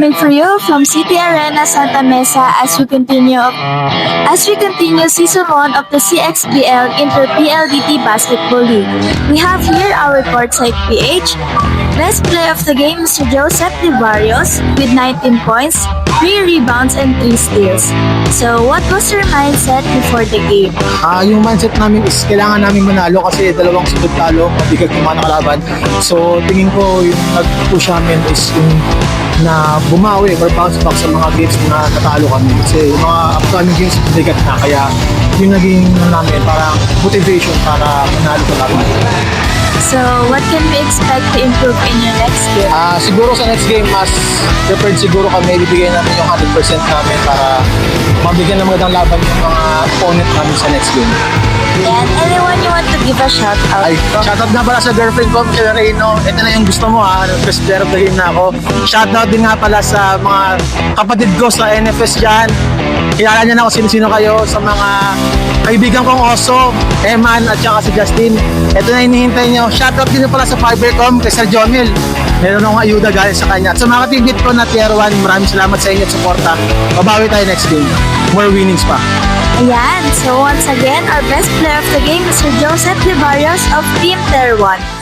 coming for you from City Arena Santa Mesa as we continue season 1 of the CXBL Inter PLDT Basketball League. We have here our courtside PH. Best play of the game, Mr. Joseph Livarios with 19 points, 3 rebounds, and 3 steals. So, what was your mindset before the game? Yung mindset namin is kailangan namin manalo kasi dalawang sunod talo, mabigat yung mga nakalaban. So tingin ko yung nag-push namin is yung na bumawi or bounce back sa mga games na natalo kami. Kasi yung mga upcoming games mabigat na, kaya yung naging namin parang motivation para manalo sa laban. So, what can we expect to improve in your next game? Siguro sa next game, mas prepared siguro kami, ibibigay namin yung 100% namin para mabigyan ng magandang laban yung mga opponent namin sa next game. And anyone you want to give a shout out? Shoutout nga pala sa girlfriend ko, Michelle Reyno. Ito na yung gusto mo best player of the game na ako. Shoutout din nga pala sa mga kapatid ko sa NFS dyan. Kilala niya na ako sino-sino kayo, sa mga kaibigan kong Oso, Eman at saka si Justin. Ito na hinihintay niyo. Shoutout din pala sa Fibercom kay Sir Jomil. Meron akong ayuda galing sa kanya. At sa mga teammate ko na Tier 1, maraming salamat sa inyo at suporta. Babawi tayo next game. More winnings pa. Ayan, so once again, our best player of the game, Mr. Joseph Livarios of Team Tier 1.